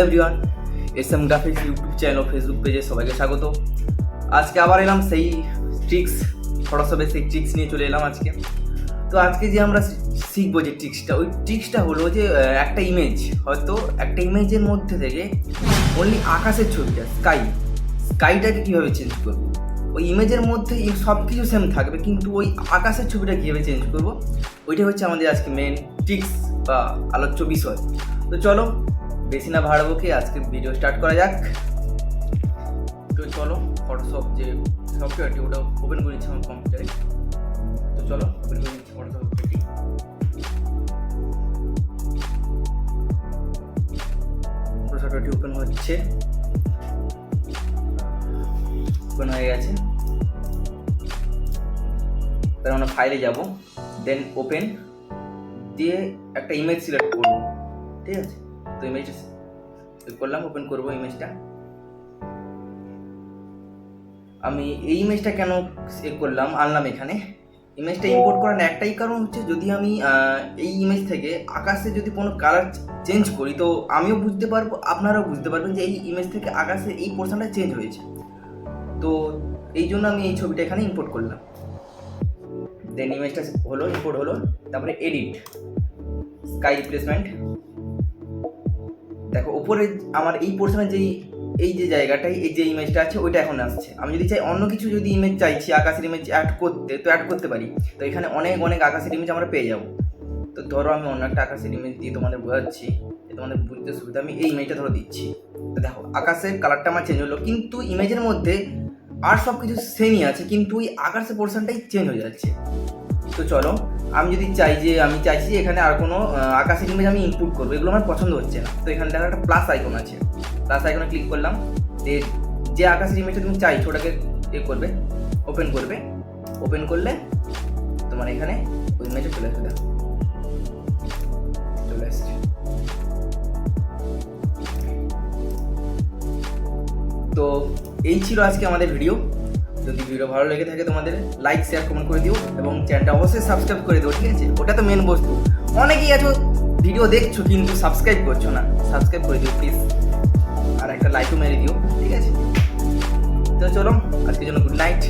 Everyone, SM graphics YouTube channel Facebook পেজে সবাইকে স্বাগত। আজকে আবার এলাম সেই ট্রিক্স, ফটোশপের সেই ট্রিক্স নিয়ে চলে এলাম আজকে। তো আজকে যে আমরা শিখবো যে ট্রিক্সটা, ওই ট্রিক্সটা হলো যে একটা ইমেজ, হয়তো একটা ইমেজের মধ্যে থেকে অনলি আকাশের ছবিটা, স্কাইটাকে কীভাবে চেঞ্জ করবো। ওই ইমেজের মধ্যে সব কিছু সেম থাকবে, কিন্তু ওই আকাশের ছবিটা কীভাবে চেঞ্জ করবো, ওইটা হচ্ছে আমাদের আজকে মেন ট্রিক্স বা আলোচ্য বিষয়। তো চলো বেশি না ভাড়াবো কি, আজকে ভিডিও স্টার্ট করা যাক। তো চলো ফটোশপ যে সফটওয়্যারটি ওটা ওপেন করে নিচ্ছি আমার কম্পিউটারে। তো চলো ওপেন করে নিচ্ছি ফটোশপ সফটওয়্যারটি। সফটওয়্যারটি ওপেন হচ্ছে, ওপেন হয়ে গেছে। তার আমরা ফাইলে যাব, দেন ওপেন দিয়ে একটা ইমেজ সিলেক্ট করবো, ঠিক আছে। তো ইমেজ করলাম, ওপেন করবো ইমেজটা। আমি এই ইমেজটা কেন করলাম, আনলাম এখানে। ইমেজটা ইম্পোর্ট করার একটাই কারণ হচ্ছে, যদি আমি এই ইমেজ থেকে আকাশে যদি কোনো কালার চেঞ্জ করি, তো আমিও বুঝতে পারবো, আপনারাও বুঝতে পারবেন যে এই ইমেজ থেকে আকাশে এই পোর্শনটা চেঞ্জ হয়েছে। তো এই জন্য আমি এই ছবিটা এখানে ইম্পোর্ট করলাম। দেন ইমেজটা হলো, ইম্পোর্ট হলো। তারপরে এডিট, স্কাই রিপ্লেসমেন্ট। দেখো উপরে আমার এই পোর্শনের এই যে জায়গাটায় এই যে ইমেজটা আছে ওইটা এখন আসছে। আমি যদি চাই অন্য কিছু, যদি ইমেজ চাইছি আকাশের ইমেজ অ্যাড করতে, তো অ্যাড করতে পারি। তো এখানে অনেক আকাশের ইমেজ আমরা পেয়ে যাবো। তো ধরো আমি অন্য একটা আকাশের ইমেজ দিয়ে তোমাদের বোঝাচ্ছি, তোমাদের বুঝতে সুবিধা। আমি এই ইমেজটা ধরো দিচ্ছি। তো দেখো আকাশের কালারটা আমার চেঞ্জ হলো, কিন্তু ইমেজের মধ্যে আর সব কিছু সেমই আছে, কিন্তু ওই আকাশের পোর্শনটাই চেঞ্জ হয়ে যাচ্ছে। তো চলো আমি যদি আমি চাইছি যে এখানে আর কোনো আকাশের ইমেজ আমি ইনপুট করবো, এগুলো আমার পছন্দ হচ্ছে না। তো এখানে দেখো একটা প্লাস আইকন আছে, প্লাস আইকনে ক্লিক করলাম। যে আকাশের ইমেজটা তুমি চাইছো ওটাকে করবে, ওপেন করবে। ওপেন করলে তোমার এখানে ওই ইমেজে চলে আসবে, দেখো চলে আসছে। তো এই ছিল আজকে আমাদের ভিডিও। যদি ভিডিও ভালো লেগে থাকে তোমাদের লাইক শেয়ার কমেন্ট করে দিও, এবং চ্যানেলটা অবশ্যই সাবস্ক্রাইব করে দিও, ঠিক আছে। ওটা তো মেন বস্তু। অনেকেই আছো ভিডিও দেখছো কিন্তু সাবস্ক্রাইব করছো না, সাবস্ক্রাইব করে দিও প্লিজ, আর একটা লাইকও মেরে দিও, ঠিক আছে। তো চলো আজকের জন্য গুড নাইট।